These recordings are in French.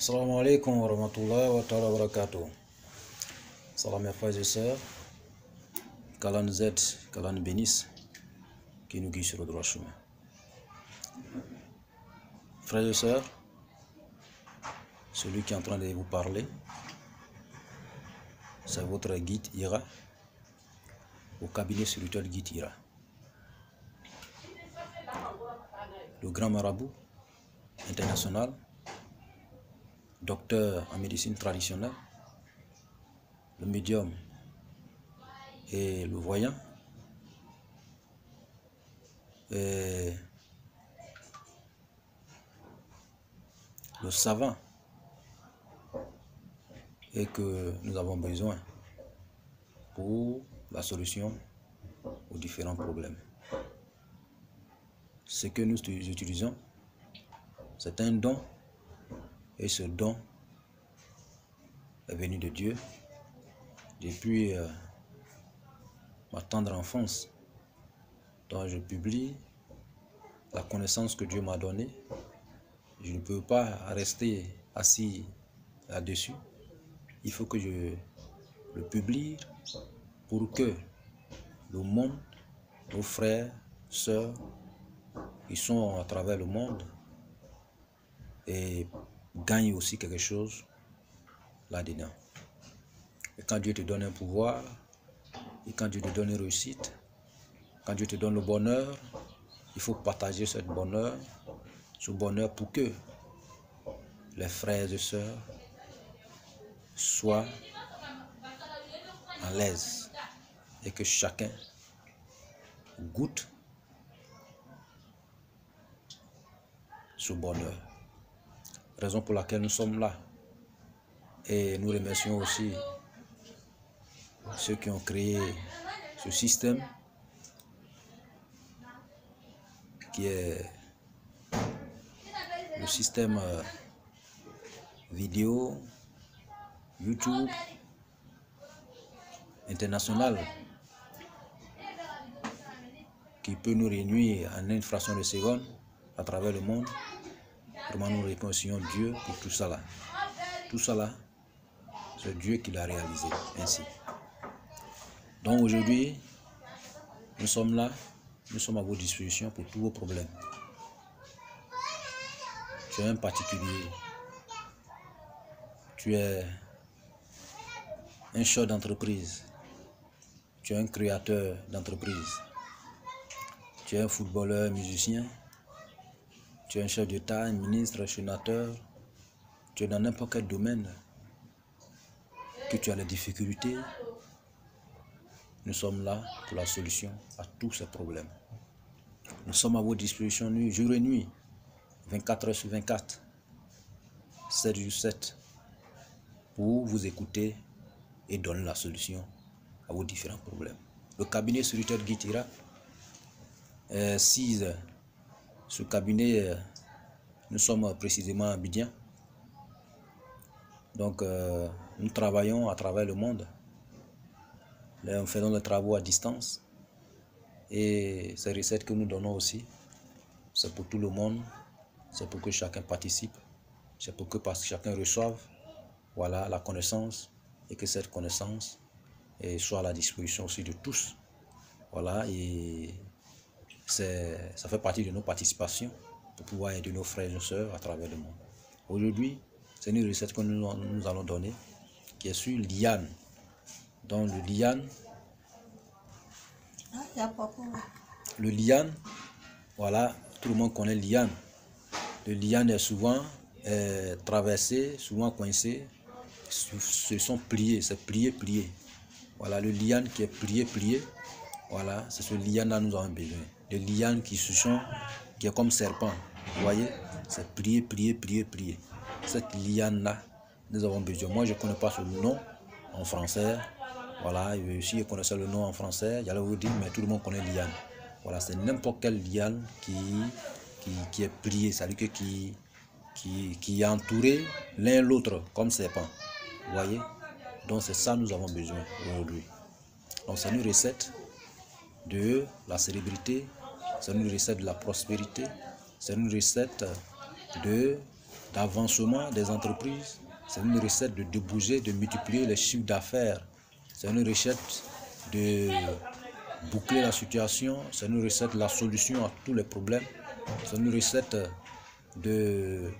Assalamu alaikum wa rahmatullahi wa ta'ala wa barakatuh. Salam mes frères et sœurs, qu'Allah nous aide, qu'Allah nous bénisse, qui nous guide sur le droit chemin. Frères et sœurs, celui qui est en train de vous parler, c'est votre guide Ira, au cabinet spirituel guide Ira. Le grand marabout international, docteur en médecine traditionnelle, le médium et le voyant, et le savant, et que nous avons besoin pour la solution aux différents problèmes. Ce que nous utilisons, c'est un don, et ce don est venu de Dieu depuis ma tendre enfance, dont je publie la connaissance que Dieu m'a donnée. Je ne peux pas rester assis là-dessus. Il faut que je le publie pour que le monde, nos frères, sœurs, qui sont à travers le monde, et gagnent aussi quelque chose là-dedans. Et quand Dieu te donne un pouvoir, et quand Dieu te donne une réussite, quand Dieu te donne le bonheur, il faut partager ce bonheur pour que les frères et sœurs soient à l'aise et que chacun goûte ce bonheur. Raison pour laquelle nous sommes là. Et nous remercions aussi ceux qui ont créé ce système qui est le système vidéo, YouTube, international, qui peut nous réunir en une fraction de seconde à travers le monde. Vraiment, nous remercions Dieu pour tout ça là. Tout ça là, c'est Dieu qui l'a réalisé ainsi. Donc aujourd'hui, nous sommes là, nous sommes à votre disposition pour tous vos problèmes. Tu es un particulier, tu es un chef d'entreprise, tu es un créateur d'entreprise, tu es un footballeur, musicien, tu es un chef d'État, un ministre, un sénateur, tu es dans n'importe quel domaine que tu as des difficultés. Nous sommes là pour la solution à tous ces problèmes. Nous sommes à votre disposition jour et nuit, 24 heures sur 24, 7 sur 7, pour vous écouter et donner la solution à vos différents problèmes. Le cabinet spirituel Guide Ira est 6. Ce cabinet, nous sommes précisément à Abidjan. Donc, nous travaillons à travers le monde. Nous faisons des travaux à distance. Et ces recettes que nous donnons aussi, c'est pour tout le monde. C'est pour que chacun participe. C'est pour que chacun reçoive, voilà, la connaissance. Et que cette connaissance soit à la disposition aussi de tous. Voilà, et ça fait partie de nos participations pour pouvoir aider nos frères et nos sœurs à travers le monde. Aujourd'hui, c'est une recette que nous allons donner qui est sur liane. Donc le liane, voilà, tout le monde connaît liane. Le liane est souvent traversé, souvent coincé. Ce sont pliés, c'est plié. Voilà, le liane qui est plié. Voilà, c'est ce liane-là nous avons besoin. Le liane qui est comme serpent. Vous voyez, c'est plié. Cette liane-là, nous avons besoin. Moi, je ne connais pas ce nom en français. Voilà, si je connaissais le nom en français, j'allais vous dire, mais tout le monde connaît liane. Voilà, c'est n'importe quelle liane qui est pliée, c'est-à-dire qui est entouré l'un l'autre comme serpent. Vous voyez? Donc c'est ça que nous avons besoin aujourd'hui. Donc c'est une recette de la célébrité, c'est une recette de la prospérité, c'est une recette de d'avancement des entreprises, c'est une recette de bouger, de multiplier les chiffres d'affaires, c'est une recette de boucler la situation, c'est une recette de la solution à tous les problèmes, c'est une recette de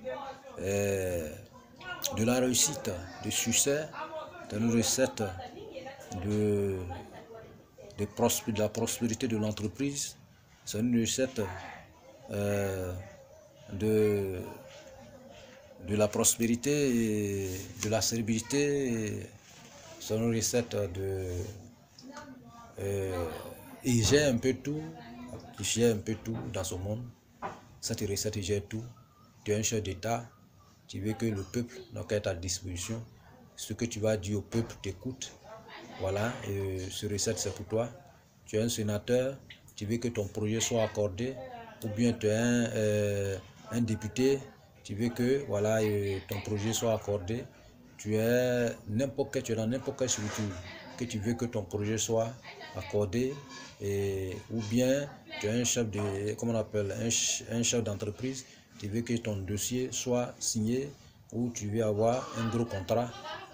la réussite, du succès, c'est une recette de la prospérité de l'entreprise, c'est une recette de la prospérité et de la célébrité, c'est une recette de il gère un peu tout, dans ce monde. Cette recette il gère tout. Tu es un chef d'État, tu veux que le peuple n'a qu'à ta disposition. Ce que tu vas dire au peuple t'écoute. Voilà, et ce recette c'est pour toi. Tu es un sénateur, tu veux que ton projet soit accordé, ou bien tu es un député, tu veux que voilà, ton projet soit accordé. Tu es dans n'importe quelle structure que tu veux que ton projet soit accordé, ou bien tu es un chef de, comment on appelle, un chef d'entreprise, tu veux que ton dossier soit signé, ou tu veux avoir un gros contrat,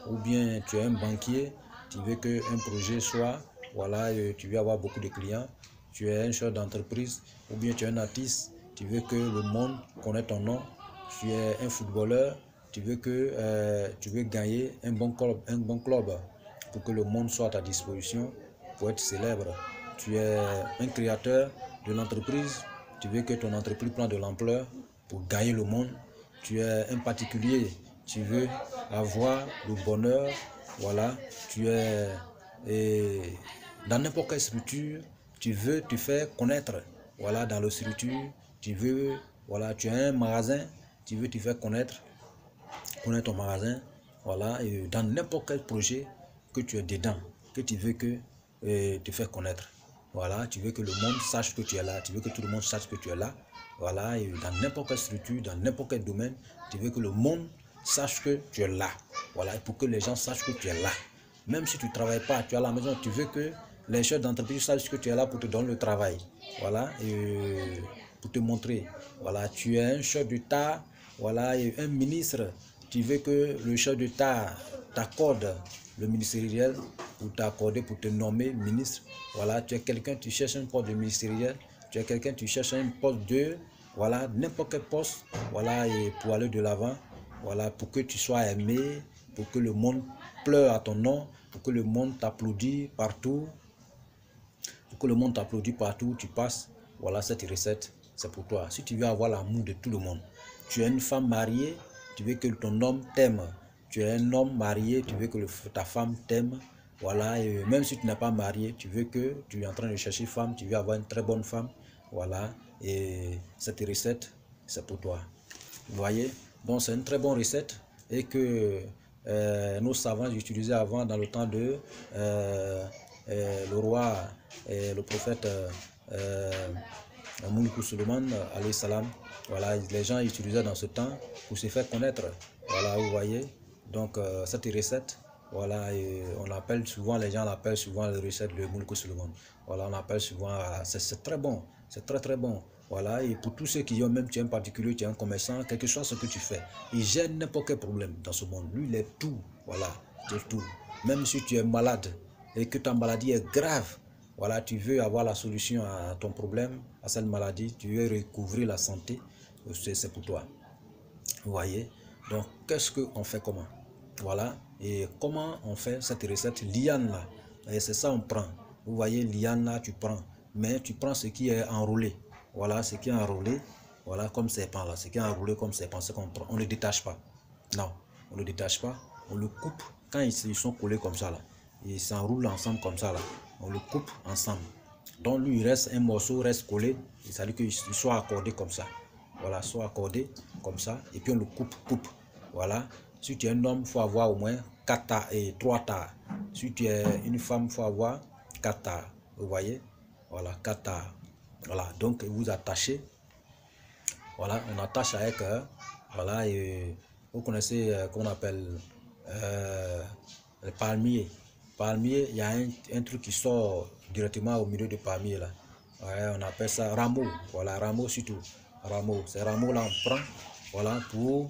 ou bien tu es un banquier, tu veux que un projet soit, voilà, tu veux avoir beaucoup de clients, tu es un chef d'entreprise, ou bien tu es un artiste, tu veux que le monde connaisse ton nom, tu es un footballeur, tu veux gagner un bon club pour que le monde soit à ta disposition pour être célèbre. Tu es un créateur de l'entreprise, tu veux que ton entreprise prenne de l'ampleur pour gagner le monde. Tu es un particulier, tu veux avoir le bonheur, voilà. Tu es dans n'importe quelle structure, tu veux te faire connaître, voilà, dans la structure, tu veux, voilà, tu as un magasin, tu veux te faire connaître ton magasin, voilà, et dans n'importe quel projet que tu es dedans, que tu veux te faire connaître, voilà, tu veux que le monde sache que tu es là, tu veux que tout le monde sache que tu es là, voilà, et dans n'importe quelle structure, dans n'importe quel domaine, tu veux que le monde sache que tu es là, voilà, et pour que les gens sachent que tu es là, même si tu ne travailles pas, tu es à la maison, tu veux que les chefs d'entreprise sachent que tu es là pour te donner le travail, voilà, et pour te montrer, voilà, tu es un chef d'État, voilà, et un ministre, tu veux que le chef d'État t'accorde le ministériel pour t'accorder, pour te nommer ministre, voilà, tu es quelqu'un, tu cherches un poste de ministériel, tu es quelqu'un, tu cherches un poste de, voilà, n'importe quel poste, voilà, et pour aller de l'avant, voilà, pour que tu sois aimé, pour que le monde pleure à ton nom, pour que le monde t'applaudisse partout, où tu passes, voilà, cette recette, c'est pour toi. Si tu veux avoir l'amour de tout le monde, tu es une femme mariée, tu veux que ton homme t'aime, tu es un homme marié, tu veux que ta femme t'aime, voilà, et même si tu n'es pas marié, tu es en train de chercher femme, tu veux avoir une très bonne femme, voilà, et cette recette, c'est pour toi. Vous voyez, donc c'est une très bonne recette et que nos savants utilisaient avant dans le temps de le roi et le prophète Moulikou Suleiman, alayhi salam. Voilà, les gens utilisaient dans ce temps pour se faire connaître. Voilà, vous voyez. Donc, cette recette, voilà, et les gens l'appellent souvent la recette de Moulikou Suleiman. Voilà, on appelle souvent, c'est très bon, c'est très très bon. Voilà, et pour tous ceux qui ont, même tu es un particulier, tu es un commerçant, quel que soit ce que tu fais, il gère n'importe quel problème dans ce monde. Lui, il est tout, voilà, c'est tout. Même si tu es malade et que ta maladie est grave, voilà, tu veux avoir la solution à ton problème, à cette maladie, tu veux recouvrir la santé, c'est pour toi. Vous voyez? Donc, qu'est-ce qu'on fait comment? Voilà, et comment on fait cette recette liane là? Et c'est ça on prend. Vous voyez, liane là, tu prends, mais tu prends ce qui est enroulé. Voilà, ce qui est enroulé, voilà, comme serpent là, ce qui est enroulé comme serpent, c'est qu'on prend. On ne le détache pas. Non, on ne le détache pas. On le coupe quand ils sont collés comme ça là. Ils s'enroulent ensemble comme ça là. On le coupe ensemble. Donc lui, il reste un morceau, reste collé. Ça veut dire qu'il soit accordé comme ça. Voilà, soit accordé comme ça. Et puis on le coupe. Voilà. Si tu es un homme, il faut avoir au moins 4 tas et 3 tas. Si tu es une femme, il faut avoir 4 tas. Vous voyez? Voilà, 4 tas. Voilà, donc vous attachez. Voilà, on attache avec, voilà, et vous connaissez, comment on appelle, le palmier. Palmier, il y a un truc qui sort directement au milieu du palmier là. Ouais, on appelle ça rameau. Voilà, rameau surtout. Rameau, c'est rameau là on prend, voilà, pour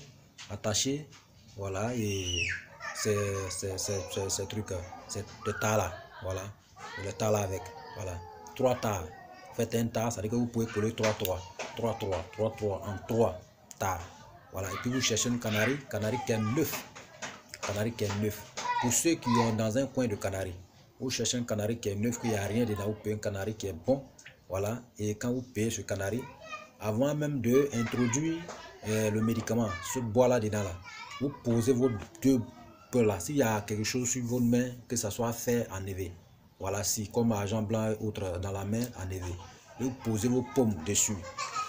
attacher, voilà, et ces trucs, ces tas là, voilà, le tas là avec, voilà, 3 tas. Faites un tas, ça veut dire que vous pouvez coller 3 en 3 tas, voilà, et puis vous cherchez une canari qui est neuf, Pour ceux qui ont dans un coin de canari, vous cherchez un canari qui est neuf, qu'il n'y a rien dedans, vous payez un canari qui est bon, voilà, et quand vous payez ce canari, avant même de introduire le médicament, ce bois là dedans là, vous posez vos 2 peu là. S'il y a quelque chose sur votre main, que ça soit fait enlever, voilà, si comme argent blanc et autres dans la main, enlever, vous posez vos paumes dessus,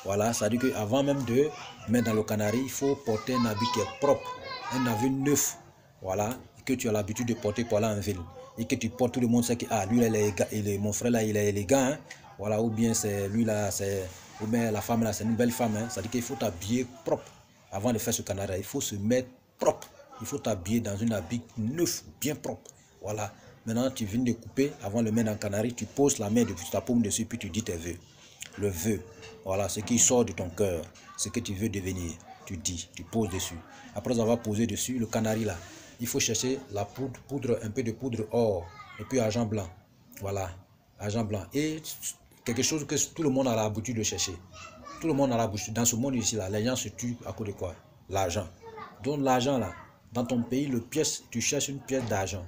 voilà, ça veut dire qu'avant même de mettre dans le canari, il faut porter un habit qui est propre, un habit neuf, voilà, que tu as l'habitude de porter pour aller en ville, et que tu portes, tout le monde sait que ah, lui mon frère là, il est élégant, hein? Voilà, ou bien c'est lui là, c'est, ou bien la femme là, c'est une belle femme, hein? Ça veut dire qu'il faut t'habiller propre avant de faire ce canari. Il faut se mettre propre, il faut t'habiller dans une habit neuf, bien propre, voilà. Maintenant tu viens de couper, avant de le mettre dans le canari, tu poses la main depuis ta paume dessus, puis tu dis tes vœux, le vœu, voilà, ce qui sort de ton cœur, ce que tu veux devenir, tu dis, tu poses dessus. Après avoir posé dessus le canari là, il faut chercher la poudre, un peu de poudre or, et puis argent blanc, voilà, argent blanc, et quelque chose que tout le monde a l'habitude de chercher. Tout le monde a l'habitude, dans ce monde ici là, les gens se tuent à cause de quoi? L'argent. Donc l'argent là, dans ton pays, tu cherches une pièce d'argent,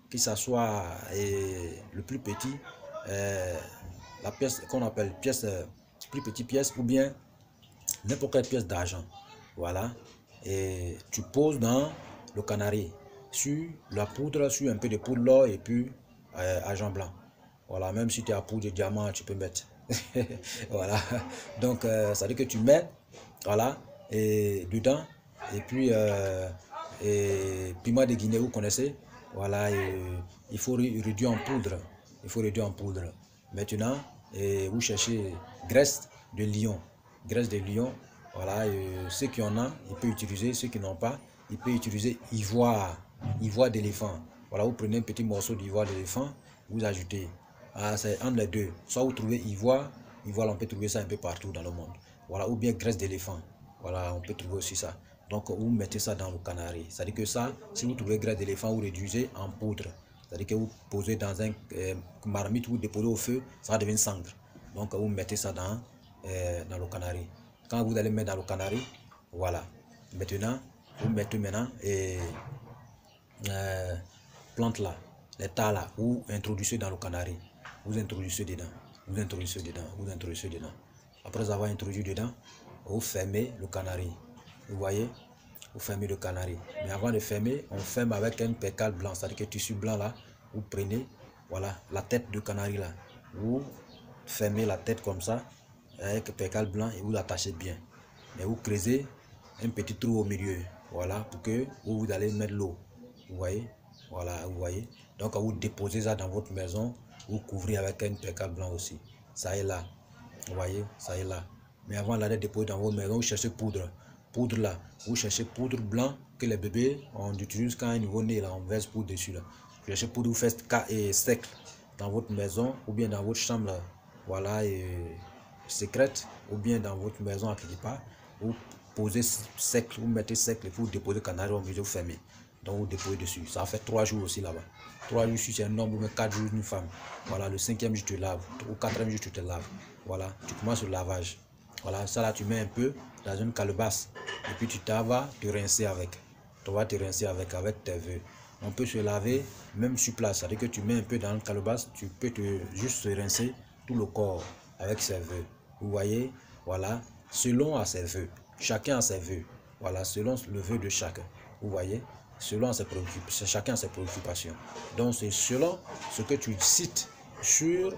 que ça soit le plus petit, la pièce qu'on appelle pièce, plus petite pièce, ou bien n'importe quelle pièce d'argent, voilà, et tu poses dans le canari, sur la poudre, sur un peu de poudre l'or, et puis argent blanc, voilà, même si tu as poudre de diamant, tu peux mettre, voilà, donc ça veut dire que tu mets, voilà, et dedans, et puis piment de Guinée, vous connaissez, voilà, il faut réduire en poudre, maintenant, et vous cherchez graisse de lion, voilà, ceux qui en ont, ils peuvent utiliser, ceux qui n'ont pas, ils peuvent utiliser ivoire d'éléphant, voilà, vous prenez un petit morceau d'ivoire d'éléphant, vous ajoutez, c'est entre les deux, soit vous trouvez ivoire, on peut trouver ça un peu partout dans le monde, voilà, ou bien graisse d'éléphant, voilà, on peut trouver aussi ça. Donc vous mettez ça dans le canari, c'est à dire que ça, si vous trouvez graisse d'éléphant, vous réduisez en poudre, c'est à dire que vous posez dans un marmite, vous déposez au feu, ça va devenir cendre, donc vous mettez ça dans le canari. Quand vous allez mettre dans le canari, voilà, maintenant vous mettez plante là, les tas là, vous introduisez dans le canari, vous introduisez dedans. Après avoir introduit dedans, vous fermez le canari, vous voyez, vous fermez le canari, mais avant de fermer, on ferme avec un percale blanc, c'est-à-dire que tissu blanc là, vous prenez, voilà, la tête de canari là, vous fermez la tête comme ça, avec le percale blanc, et vous l'attachez bien, et vous creusez un petit trou au milieu, voilà, pour que vous allez mettre l'eau, vous voyez, voilà, vous voyez, donc vous déposez ça dans votre maison, vous couvrez avec un percale blanc aussi, ça est là, vous voyez, ça est là, mais avant d'aller déposer dans votre maison, vous cherchez poudre là, vous cherchez poudre blanc que les bébés, on utilise quand un nouveau né là, on verse poudre dessus là, vous cherchez poudre, vous faites sec dans votre maison, ou bien dans votre chambre là, voilà, et secrète, ou bien dans votre maison à quelque part, vous posez sec, vous mettez sec, et vous déposez le canari au milieu, vous fermez. Donc vous déposez dessus. Ça fait 3 jours aussi là-bas. 3 jours si c'est un homme, ou 4 jours une femme. Voilà, le 5e jour tu te laves, au 4e jour tu te laves. Voilà, tu commences le lavage. Voilà, ça là tu mets un peu dans une calebasse, et puis tu vas te rincer avec. Tu vas te rincer avec tes vœux. On peut se laver même sur place, c'est-à-dire que tu mets un peu dans une calebasse, tu peux juste se rincer tout le corps avec ses vœux. Vous voyez, voilà, selon à ses vœux, chacun a ses vœux, voilà, selon le vœu de chacun, vous voyez, selon ses préoccupations, chacun a ses préoccupations. Donc c'est selon ce que tu cites sur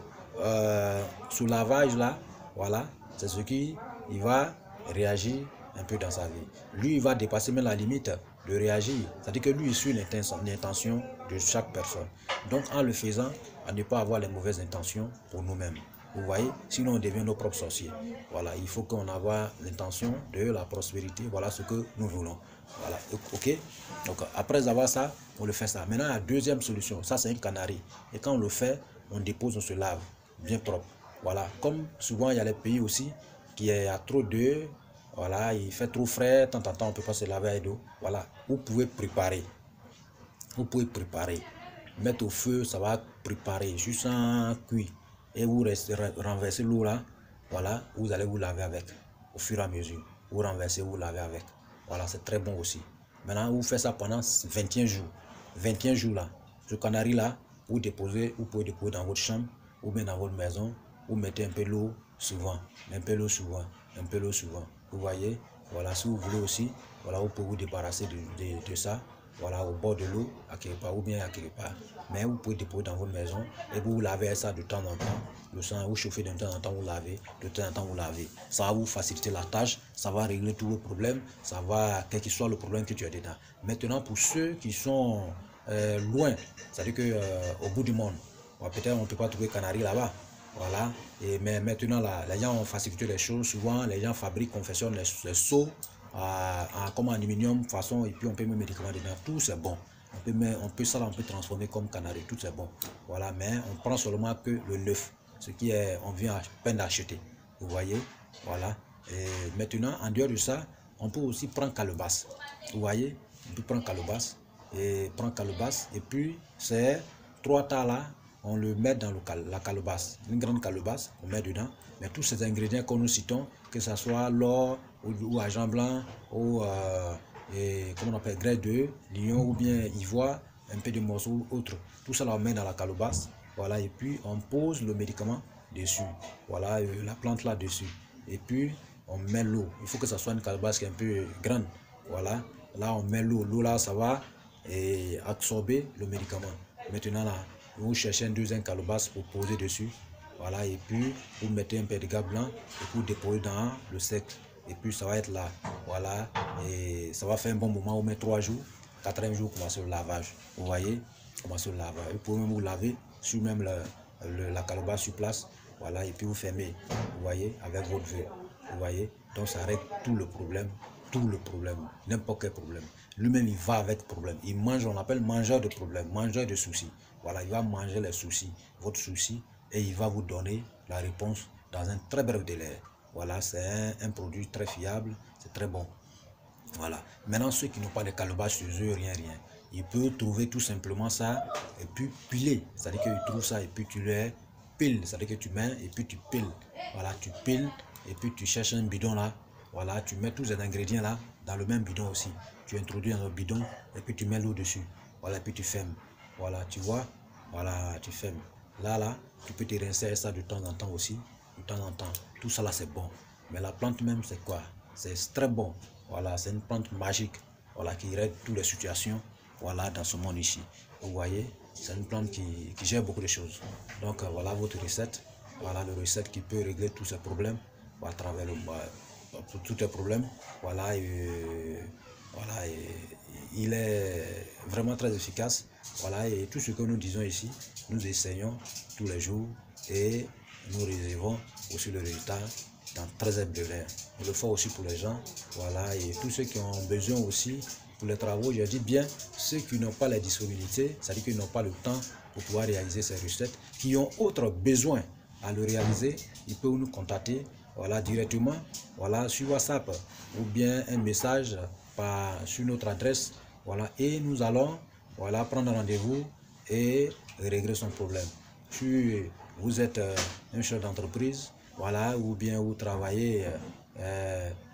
lavage là, voilà, c'est ce qui il va réagir un peu dans sa vie. Lui, il va dépasser même la limite de réagir, c'est-à-dire que lui, il suit l'intention de chaque personne. Donc en le faisant, à ne pas avoir les mauvaises intentions pour nous-mêmes. Vous voyez, sinon on devient nos propres sorciers. Voilà, il faut qu'on ait l'intention de la prospérité. Voilà ce que nous voulons. Voilà, ok. Donc après avoir ça, on le fait ça. Maintenant, la deuxième solution, ça c'est un canari. Et quand on le fait, on dépose, on se lave, bien propre. Voilà, comme souvent il y a les pays aussi qui a trop de voilà, il fait trop frais, de temps en temps, on ne peut pas se laver avec l'eau. Voilà, vous pouvez préparer. Vous pouvez préparer. Mettre au feu, ça va préparer juste un cuit. Et vous renversez l'eau là. Voilà, vous allez vous laver avec. Au fur et à mesure. Vous renversez, vous lavez avec. Voilà, c'est très bon aussi. Maintenant, vous faites ça pendant 21 jours. 21 jours là. Ce canari là, vous pouvez déposer dans votre chambre ou bien dans votre maison. Vous mettez un peu d'eau souvent. Un peu d'eau souvent. Un peu d'eau souvent. Vous voyez? Voilà, si vous voulez aussi, voilà, vous pouvez vous débarrasser de ça. Voilà, au bord de l'eau, à quelque part, ou bien à quelque part. Mais vous pouvez déposer dans votre maison et vous lavez ça de temps en temps. Le sang, vous chauffez de temps en temps, vous lavez, de temps en temps, vous lavez. Ça va vous faciliter la tâche, ça va régler tous vos problèmes, ça va, quel que soit le problème que tu as dedans. Maintenant, pour ceux qui sont loin, c'est-à-dire qu'au bout du monde, peut-être on ne peut pas trouver canari là-bas. Voilà, mais maintenant, là, les gens ont facilité les choses. Souvent, les gens fabriquent, confectionnent les seaux comme en aluminium façon, et puis on peut mettre médicaments dedans, tout c'est bon. On peut transformer comme canari, tout c'est bon. Voilà, mais on prend seulement que le neuf, ce qui est, on vient à peine d'acheter. Vous voyez, voilà. Et maintenant, en dehors de ça, on peut aussi prendre calebasse. Vous voyez, on peut prendre calebasse et puis c'est 3 tas là. On le met dans la calebasse, une grande calebasse, on met dedans. Mais tous ces ingrédients que nous citons, que ce soit l'or ou argent blanc, ou comment on appelle, grès d'œuf, lion ou bien ivoire, un peu de morceaux autres. Tout ça, on met dans la calebasse. Voilà, et puis on pose le médicament dessus. Voilà, la plante là dessus. Et puis on met l'eau. Il faut que ça soit une calebasse qui est un peu grande. Voilà, là on met l'eau. L'eau là, ça va absorber le médicament. Maintenant là, vous cherchez un deuxième calebasse pour poser dessus. Voilà, et puis vous mettez un peu de gaz blanc et vous déposez dans le cercle. Et puis ça va être là. Voilà, et ça va faire un bon moment. Vous mettez 3 jours, 4e jour, commencez le lavage. Vous voyez, commencez le lavage. Vous pouvez même vous laver sur même la calebasse sur place. Voilà, et puis vous fermez. Vous voyez, avec votre vœu. Vous voyez, donc ça règle tout le problème. Tout le problème, n'importe quel problème. Lui-même, il va avec problème. Il mange, on appelle mangeur de problèmes, mangeur de soucis. Voilà, il va manger les soucis, votre souci, et il va vous donner la réponse dans un très bref délai. Voilà, c'est un produit très fiable, c'est très bon. Voilà. Maintenant, ceux qui n'ont pas de calebasse chez eux, rien. Ils peuvent trouver tout simplement ça et puis piler. C'est-à-dire qu'ils trouvent ça et puis tu les piles. C'est-à-dire que tu mets et puis tu piles. Voilà, tu piles et puis tu cherches un bidon là. Voilà, tu mets tous ces ingrédients là dans le même bidon aussi. Tu introduis dans le bidon et puis tu mets l'eau dessus. Voilà, et puis tu fermes. Voilà, tu vois. Voilà, tu fermes. Là, tu peux te rincer ça de temps en temps aussi. De temps en temps. Tout ça là, c'est bon. Mais la plante même, c'est quoi? C'est très bon. Voilà, c'est une plante magique. Voilà, qui règle toutes les situations. Voilà, dans ce monde ici. Vous voyez, c'est une plante qui gère beaucoup de choses. Donc, voilà votre recette. Voilà, le recette qui peut régler tous ces problèmes. À travers tous les problèmes. Voilà, voilà, il est vraiment très efficace. Voilà, et tout ce que nous disons ici, nous essayons tous les jours et nous réservons aussi le résultat dans très bref. On le fait aussi pour les gens. Voilà, et tous ceux qui ont besoin aussi pour les travaux, je dis bien ceux qui n'ont pas la disponibilité, c'est-à-dire qu'ils n'ont pas le temps pour pouvoir réaliser ces recettes, qui ont autre besoin à le réaliser, ils peuvent nous contacter. Voilà, directement, voilà, sur WhatsApp ou bien un message sur notre adresse. Voilà, et nous allons, voilà, prendre rendez-vous et régler son problème. Si vous êtes un chef d'entreprise, voilà, ou bien vous travaillez,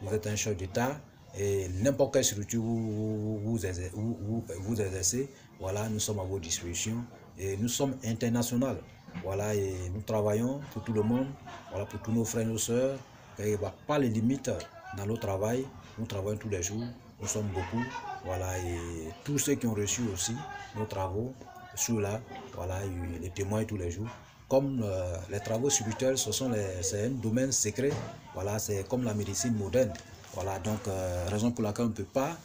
vous êtes un chef d'État et n'importe quelle structure vous exercez, voilà, nous sommes à votre disposition et nous sommes internationaux. Voilà, et nous travaillons pour tout le monde, voilà, pour tous nos frères et nos sœurs. Il n'y a pas de limites dans le travail. Nous travaillons tous les jours, nous sommes beaucoup. Voilà, et tous ceux qui ont reçu aussi nos travaux, ceux-là, voilà, les témoins tous les jours. Comme les travaux spirituels, c'est un domaine secret. Voilà, c'est comme la médecine moderne. Voilà, donc raison pour laquelle on ne peut pas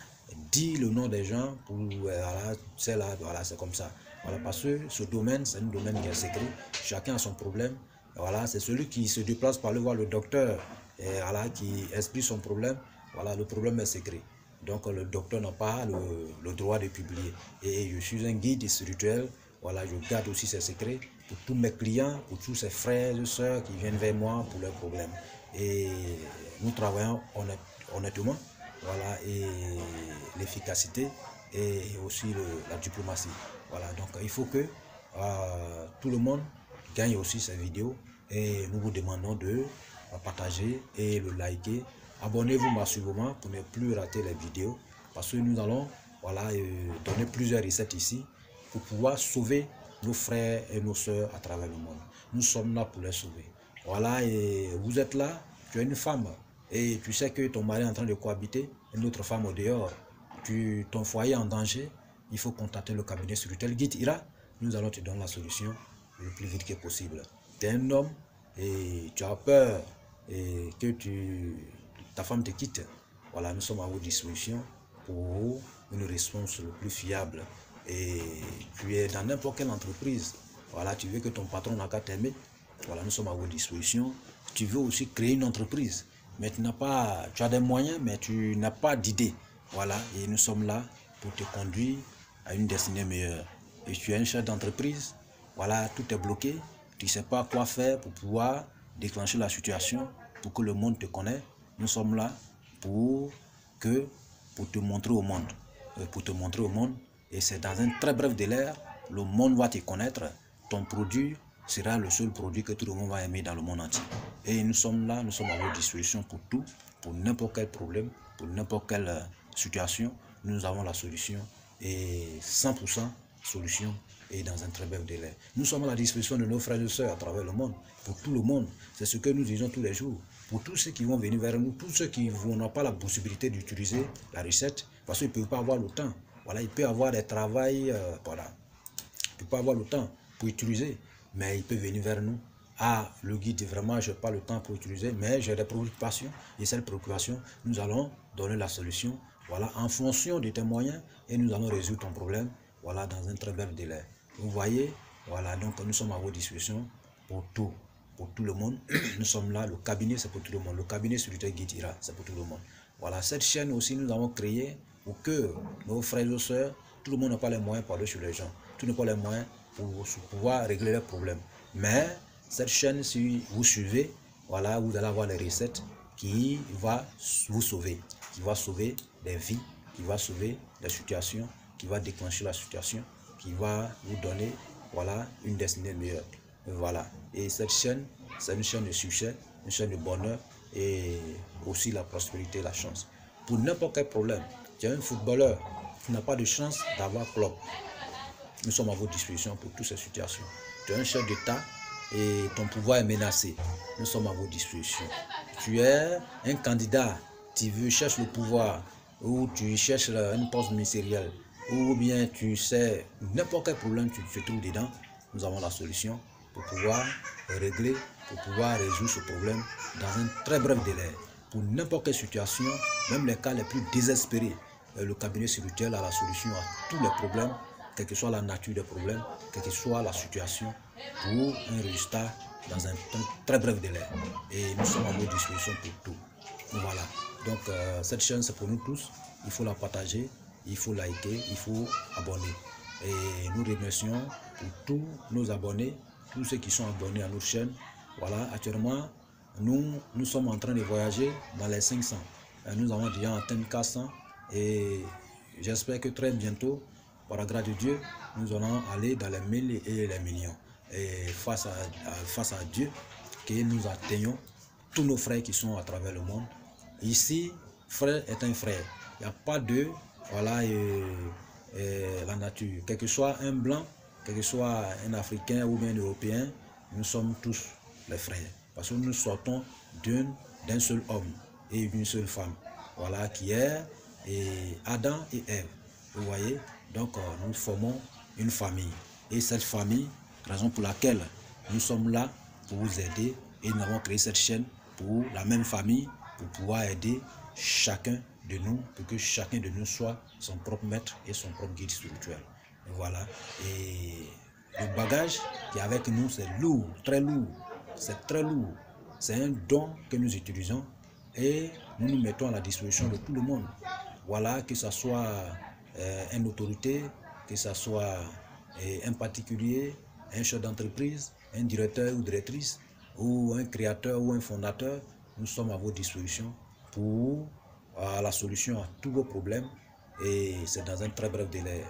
dire le nom des gens pour voilà, c'est là, voilà, c'est comme ça. Voilà, parce que ce domaine, c'est un domaine qui est secret. Chacun a son problème. Voilà, c'est celui qui se déplace pour aller voir le docteur et voilà, qui explique son problème. Voilà, le problème est secret. Donc le docteur n'a pas le droit de publier. Et je suis un guide spirituel. Voilà, je garde aussi ces secrets pour tous mes clients, pour tous ces frères et sœurs qui viennent vers moi pour leurs problèmes. Et nous travaillons honnêtement, voilà, et l'efficacité et aussi la diplomatie. Voilà, donc il faut que tout le monde gagne aussi ces vidéos et nous vous demandons de partager et le liker. Abonnez-vous massivement pour ne plus rater les vidéos parce que nous allons donner plusieurs recettes ici pour pouvoir sauver nos frères et nos soeurs à travers le monde. Nous sommes là pour les sauver. Voilà, et vous êtes là, tu es une femme et tu sais que ton mari est en train de cohabiter, une autre femme au dehors, ton foyer est en danger, il faut contacter le cabinet spirituel Guide Ira. Nous allons te donner la solution le plus vite que possible. Tu es un homme et tu as peur et que ta femme te quitte. Voilà, nous sommes à votre disposition pour une réponse le plus fiable. Et tu es dans n'importe quelle entreprise. Voilà, tu veux que ton patron n'a qu'à t'aimer. Voilà, nous sommes à votre disposition. Tu veux aussi créer une entreprise, mais tu as des moyens, mais tu n'as pas d'idée. Voilà, et nous sommes là pour te conduire à une destinée meilleure. Et tu es un chef d'entreprise, voilà, tout est bloqué, tu ne sais pas quoi faire pour pouvoir déclencher la situation, pour que le monde te connaisse. Nous sommes là pour te montrer au monde. Et c'est dans un très bref délai, le monde va te connaître. Ton produit sera le seul produit que tout le monde va aimer dans le monde entier. Et nous sommes là, nous sommes à votre disposition pour tout, pour n'importe quel problème, pour n'importe quelle situation. Nous avons la solution et 100% solution et dans un très bref délai. Nous sommes à la disposition de nos frères et sœurs à travers le monde, pour tout le monde. C'est ce que nous disons tous les jours. Pour tous ceux qui vont venir vers nous, tous ceux qui n'ont pas la possibilité d'utiliser la recette, parce qu'ils ne peuvent pas avoir le temps. Voilà, il peut avoir des travails, voilà. Il ne peut pas avoir le temps pour utiliser, mais il peut venir vers nous. Ah, le guide, vraiment, je n'ai pas le temps pour utiliser, mais j'ai des préoccupations. Et cette préoccupation, nous allons donner la solution, voilà, en fonction de tes moyens, et nous allons résoudre ton problème, voilà, dans un très bref délai. Vous voyez, voilà, donc nous sommes à votre disposition pour tout le monde. Nous sommes là, le cabinet, c'est pour tout le monde. Le cabinet spirituel Guide Ira, c'est pour tout le monde. Voilà, cette chaîne aussi, nous avons créé pour que nos frères et sœurs, tout le monde n'a pas les moyens pour aller sur les gens. Tout n'a pas les moyens pour pouvoir régler leurs problèmes. Mais cette chaîne, si vous suivez, voilà, vous allez avoir les recettes qui vont vous sauver, qui va sauver des vies, qui va sauver des situations, qui va déclencher la situation, qui va vous donner, voilà, une destinée meilleure. Voilà. Et cette chaîne, c'est une chaîne de succès, une chaîne de bonheur et aussi la prospérité, la chance. Pour n'importe quel problème, tu es un footballeur, tu n'as pas de chance d'avoir club. Nous sommes à votre disposition pour toutes ces situations. Tu es un chef d'État et ton pouvoir est menacé. Nous sommes à votre disposition. Tu es un candidat, tu cherches le pouvoir ou tu cherches une poste ministérielle ou bien tu sais n'importe quel problème tu te trouves dedans, nous avons la solution pour pouvoir régler, pour pouvoir résoudre ce problème dans un très bref délai. Pour n'importe quelle situation, même les cas les plus désespérés, le cabinet spirituel a la solution à tous les problèmes, quelle que soit la nature des problèmes, quelle que soit la situation, pour un résultat dans un très bref délai. Et nous sommes à votre disposition pour tout. Voilà. Donc cette chaîne c'est pour nous tous. Il faut la partager, il faut liker, il faut abonner. Et nous remercions pour tous nos abonnés, tous ceux qui sont abonnés à notre chaîne. Voilà, actuellement, nous sommes en train de voyager dans les 500. Nous avons déjà atteint 400 et j'espère que très bientôt, par la grâce de Dieu, nous allons aller dans les 1000 et les millions. Et face à Dieu, que nous atteignons tous nos frères qui sont à travers le monde. Ici, frère est un frère. Il n'y a pas de, voilà, la nature. Quel que soit un blanc, quel que soit un Africain ou bien un Européen, nous sommes tous les frères. Parce que nous sortons d'un seul homme et d'une seule femme. Voilà, qui est Adam et Ève. Vous voyez? Donc, nous formons une famille. Et cette famille, raison pour laquelle nous sommes là pour vous aider. Et nous avons créé cette chaîne pour la même famille, pour pouvoir aider chacun de nous, pour que chacun de nous soit son propre maître et son propre guide spirituel. Et voilà. Et le bagage qui est avec nous, c'est lourd, très lourd. C'est très lourd. C'est un don que nous utilisons et nous nous mettons à la disposition de tout le monde. Voilà, que ce soit une autorité, que ce soit un particulier, un chef d'entreprise, un directeur ou directrice, ou un créateur ou un fondateur, nous sommes à votre disposition pour à la solution à tous vos problèmes, et c'est dans un très bref délai,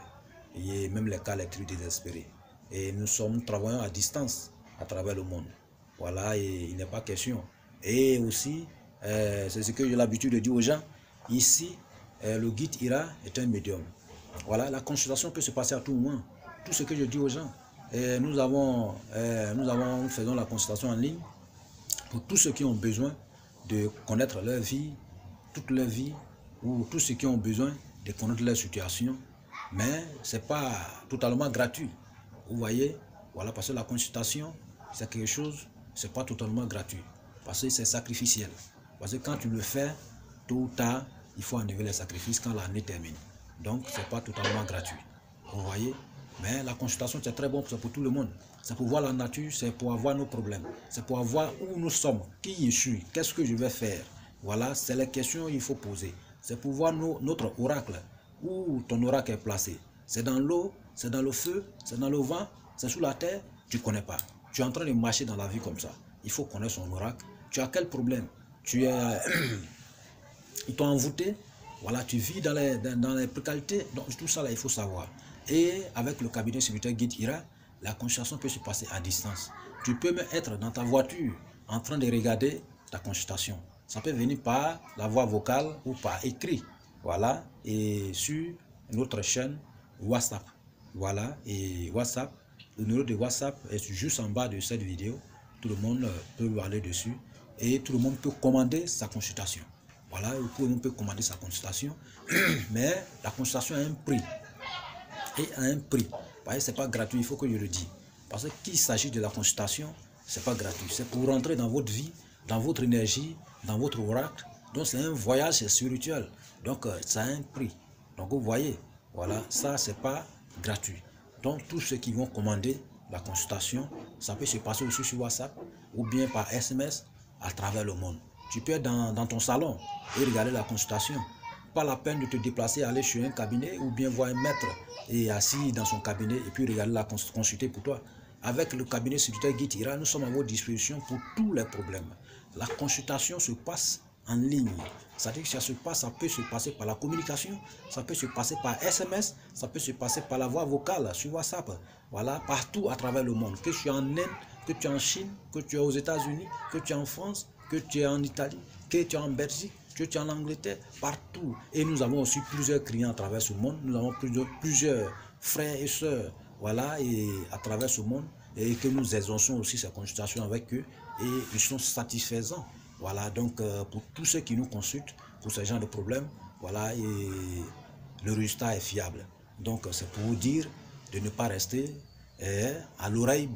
et même les cas les plus désespérés. Et nous travaillons à distance à travers le monde. Voilà, et il n'est pas question. Et aussi, c'est ce que j'ai l'habitude de dire aux gens, ici, le guide Ira est un médium. Voilà, la consultation peut se passer à tout moment. Tout ce que je dis aux gens, nous faisons la consultation en ligne pour tous ceux qui ont besoin de connaître leur vie, toute leur vie, ou tous ceux qui ont besoin de connaître leur situation. Mais ce n'est pas totalement gratuit. Vous voyez, voilà, parce que la consultation, c'est quelque chose, c'est pas totalement gratuit. Parce que c'est sacrificiel. Parce que quand tu le fais, tôt ou tard, il faut enlever les sacrifices quand l'année termine. Donc, c'est pas totalement gratuit. Vous voyez? Mais la consultation, c'est très bon, c'est pour tout le monde. C'est pour voir la nature, c'est pour avoir nos problèmes. C'est pour voir où nous sommes, qui je suis, qu'est-ce que je vais faire. Voilà, c'est les questions qu'il faut poser. C'est pour voir notre oracle, où ton oracle est placé. C'est dans l'eau, c'est dans le feu, c'est dans le vent, c'est sous la terre, tu ne connais pas. Tu es en train de marcher dans la vie comme ça. Il faut connaître son oracle. Tu as quel problème? Tu es... Ils t'ont envoûté. Voilà, tu vis dans les précarités. Donc tout ça là, il faut savoir. Et avec le cabinet spirituel Guide Ira, la consultation peut se passer à distance. Tu peux même être dans ta voiture en train de regarder ta consultation. Ça peut venir par la voix vocale ou par écrit. Voilà, et sur notre chaîne WhatsApp. Voilà, et WhatsApp, le numéro de WhatsApp est juste en bas de cette vidéo. Tout le monde peut aller dessus et tout le monde peut commander sa consultation. Voilà, tout le monde peut commander sa consultation, mais la consultation a un prix. Et à un prix. Parce que ce n'est pas gratuit, il faut que je le dise. Parce qu'il s'agit de la consultation, ce n'est pas gratuit. C'est pour rentrer dans votre vie, dans votre énergie, dans votre oracle. Donc c'est un voyage spirituel. Donc ça a un prix. Donc vous voyez, voilà, ça c'est pas gratuit. Donc tous ceux qui vont commander la consultation, ça peut se passer aussi sur WhatsApp ou bien par SMS à travers le monde. Tu peux être dans ton salon et regarder la consultation. Pas la peine de te déplacer, aller chez un cabinet ou bien voir un maître et assis dans son cabinet et puis regarder la consulter pour toi. Avec le cabinet spirituel Guide Ira, nous sommes à votre disposition pour tous les problèmes. La consultation se passe en ligne. C'est-à-dire que ça peut se passer par la communication, ça peut se passer par SMS, ça peut se passer par la voix vocale sur WhatsApp. Voilà, partout à travers le monde. Que tu es en Inde, que tu es en Chine, que tu es aux États-Unis, que tu es en France, que tu es en Italie, que tu es en Belgique, que tu es en Angleterre, partout. Et nous avons aussi plusieurs clients à travers ce monde. Nous avons plusieurs frères et sœurs, voilà, et à travers ce monde, et que nous exauçons aussi ces consultations avec eux, et ils sont satisfaisants. Voilà, donc pour tous ceux qui nous consultent, pour ce genre de problème, voilà, et le résultat est fiable. Donc c'est pour vous dire de ne pas rester à l'oreille.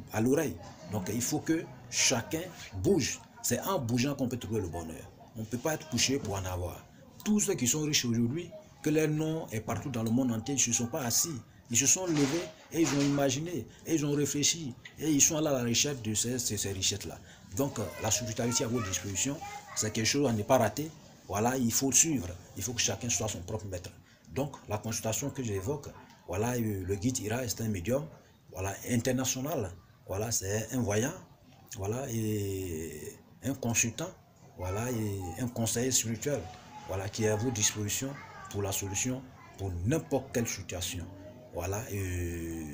Donc il faut que chacun bouge. C'est en bougeant qu'on peut trouver le bonheur. On ne peut pas être couché pour en avoir. Tous ceux qui sont riches aujourd'hui, que leur nom est partout dans le monde entier, ils ne se sont pas assis. Ils se sont levés et ils ont imaginé, et ils ont réfléchi, et ils sont allés à la recherche de ces richesses-là. Donc la spiritualité à votre disposition, c'est quelque chose à ne pas rater. Voilà, il faut suivre. Il faut que chacun soit son propre maître. Donc la consultation que j'évoque, voilà, le guide Ira est un médium, voilà, international. Voilà, c'est un voyant, voilà, et un consultant, voilà, et un conseiller spirituel, voilà, qui est à vos dispositions pour la solution pour n'importe quelle situation. Voilà, et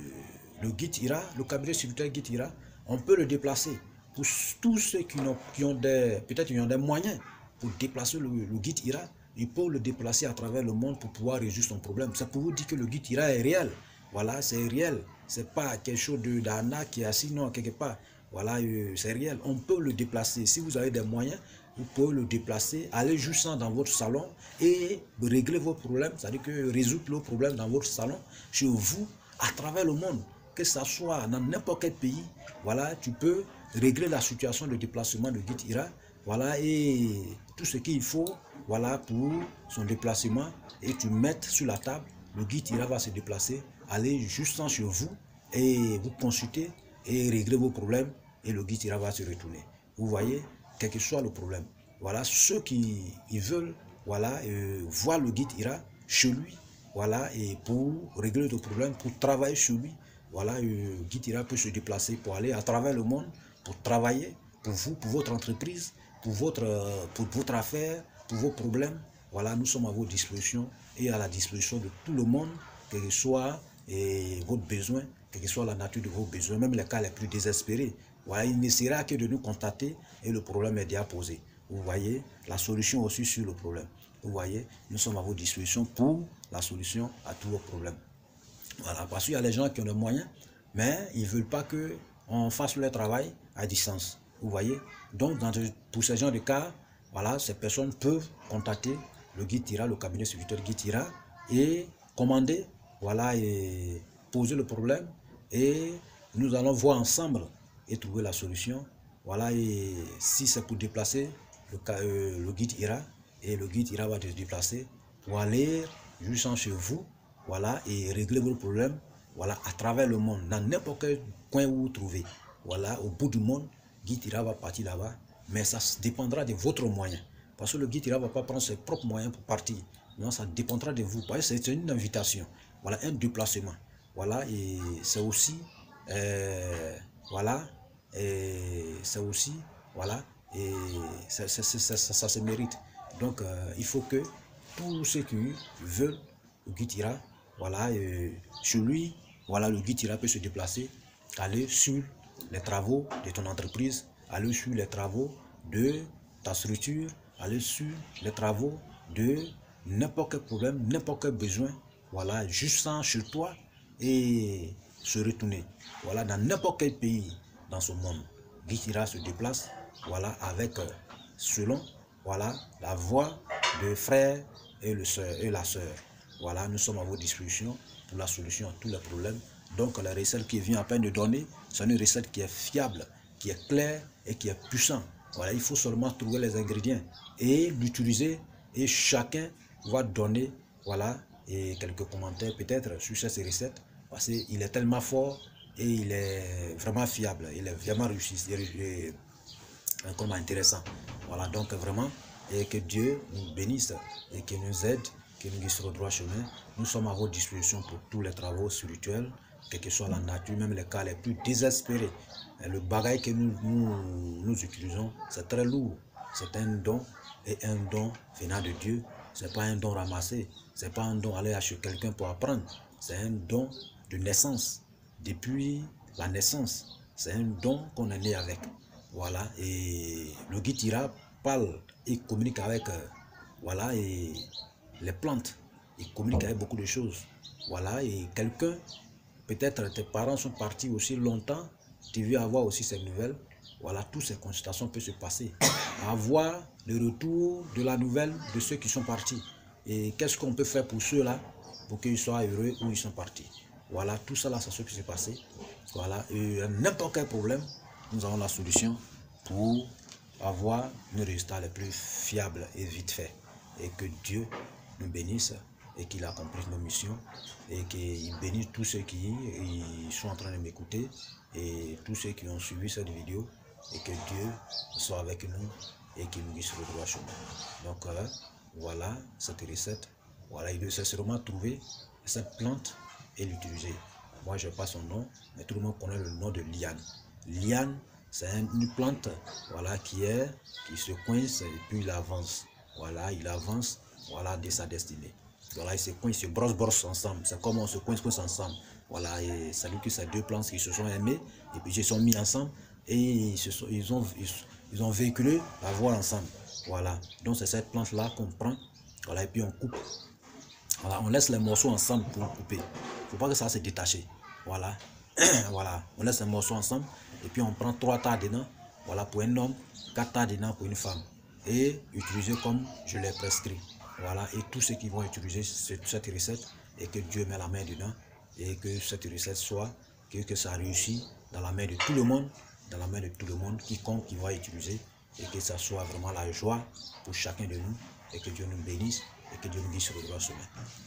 le guide Ira, le cabinet spirituel Guide Ira, on peut le déplacer pour tous ceux qui ont des moyens pour déplacer le guide Ira. Ils peuvent le déplacer à travers le monde pour pouvoir résoudre son problème. C'est pour vous dire que le guide Ira est réel. Voilà, c'est réel. C'est pas quelque chose d'arnaque qui est assis, non, quelque part. Voilà, c'est réel. On peut le déplacer. Si vous avez des moyens, vous pouvez le déplacer, aller juste dans votre salon et régler vos problèmes, c'est-à-dire que résoudre le problème dans votre salon, chez vous, à travers le monde, que ce soit dans n'importe quel pays. Voilà, tu peux régler la situation de déplacement de guide Ira. Voilà, et tout ce qu'il faut, voilà, pour son déplacement, et tu mets sur la table, le guide Ira va se déplacer, aller juste chez vous et vous consulter et régler vos problèmes, et le guide Ira va se retourner. Vous voyez, quel que soit le problème. Voilà, ceux qui veulent, voilà, voir le guide Ira chez lui, voilà, et pour régler le problème, pour travailler chez lui, voilà, le guide Ira peut se déplacer pour aller à travers le monde, pour travailler, pour vous, pour votre entreprise, pour votre affaire, pour vos problèmes, voilà, nous sommes à votre disposition et à la disposition de tout le monde, quel que soit votre besoin, quelle que soit la nature de vos besoins, même les cas les plus désespérés. Voilà, il ne sera que de nous contacter et le problème est déjà posé. Vous voyez, la solution aussi sur le problème. Vous voyez, nous sommes à votre disposition pour la solution à tous vos problèmes. Voilà, parce qu'il y a les gens qui ont les moyens, mais ils ne veulent pas qu'on fasse leur travail à distance. Vous voyez, donc pour ce genre de cas, voilà, ces personnes peuvent contacter le guide Tira, le cabinet spirituel guide Tira, et commander, voilà, et poser le problème, et nous allons voir ensemble et trouver la solution. Voilà, et si c'est pour déplacer le guide Ira, et le guide Ira va se déplacer pour aller jusqu'en chez vous, voilà, et régler vos problèmes, voilà, à travers le monde, dans n'importe quel coin où vous trouvez, voilà, au bout du monde, guide Ira va partir là-bas, mais ça dépendra de votre moyen, parce que le guide Ira ne va pas prendre ses propres moyens pour partir, non, ça dépendra de vous, c'est une invitation, voilà, un déplacement, voilà, et c'est aussi, voilà, et c'est aussi, voilà, et ça se mérite. Donc, il faut que tous ceux qui veulent le guide Tira, voilà, chez lui, voilà, le guide Tira peut se déplacer, aller sur les travaux de ton entreprise, aller sur les travaux de ta structure, aller sur les travaux de n'importe quel problème, n'importe quel besoin, voilà, juste chez toi et se retourner, voilà, dans n'importe quel pays dans ce monde. Guide Tira se déplace, voilà, avec, selon, voilà, la voix de frère et la sœur. Voilà, nous sommes à votre disposition pour la solution à tous les problèmes. Donc, la recette qui vient à peine de donner, c'est une recette qui est fiable, qui est claire et qui est puissante. Voilà, il faut seulement trouver les ingrédients et l'utiliser, et chacun va donner, voilà, et quelques commentaires peut-être sur cette recette, parce qu'il est tellement fort et il est vraiment fiable, il est vraiment réussi, comment intéressant. Voilà, donc vraiment, et que Dieu nous bénisse et qu'il nous aide, qu'il nous guide sur le droit chemin. Nous sommes à votre disposition pour tous les travaux spirituels, quelle que soit la nature, même les cas les plus désespérés. Et le bagage que nous utilisons, c'est très lourd. C'est un don, et un don venant de Dieu. Ce n'est pas un don ramassé, ce n'est pas un don aller acheter quelqu'un pour apprendre. C'est un don de naissance. Depuis la naissance, c'est un don qu'on est né avec. Voilà, et le guide Tira parle et communique avec, voilà, et les plantes. Il communique avec beaucoup de choses. Voilà, et quelqu'un, peut-être tes parents sont partis aussi longtemps, tu veux avoir aussi ces nouvelles. Voilà, toutes ces consultations peuvent se passer. Avoir le retour de la nouvelle de ceux qui sont partis. Et qu'est-ce qu'on peut faire pour ceux-là, pour qu'ils soient heureux où ils sont partis. Voilà, tout ça là, ça peut se passer. Voilà, et n'importe quel problème, nous avons la solution pour avoir le résultat le plus fiable et vite fait. Et que Dieu nous bénisse et qu'il accomplisse nos missions et qu'il bénisse tous ceux qui sont en train de m'écouter et tous ceux qui ont suivi cette vidéo, et que Dieu soit avec nous et qu'il nous guide sur le droit chemin. Donc voilà cette recette. Voilà, il doit nécessairement trouver cette plante et l'utiliser. Moi, je n'ai pas son nom, mais tout le monde connaît le nom de liane. Liane, c'est une plante, voilà, qui se coince et puis il avance. Voilà, il avance, voilà, de sa destinée. Voilà, il se coince, il se brosse ensemble. C'est comme on se coince ensemble. Voilà, et ça veut dire que ces deux plantes qui se sont aimées et puis ils se sont mis ensemble et ils ont véhiculé la voie ensemble. Voilà, donc c'est cette plante-là qu'on prend, voilà, et puis on coupe. Voilà, on laisse les morceaux ensemble pour couper. Il ne faut pas que ça se détache. Voilà. Voilà, on laisse les morceaux ensemble et puis on prend 3 tas dedans, voilà, pour un homme, 4 tas dedans pour une femme, et utiliser comme je l'ai prescrit. Voilà, et tous ceux qui vont utiliser cette recette, et que Dieu met la main dedans, et que cette recette soit, que ça réussit dans la main de tout le monde, dans la main de tout le monde, quiconque qui va utiliser, et que ça soit vraiment la joie pour chacun de nous, et que Dieu nous bénisse, et que Dieu nous guide sur le droit chemin.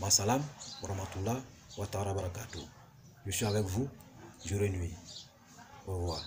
Ma salam, wa rahmatullah, wa ta'ala barakatuh. Je suis avec vous, jour et nuit. Au revoir.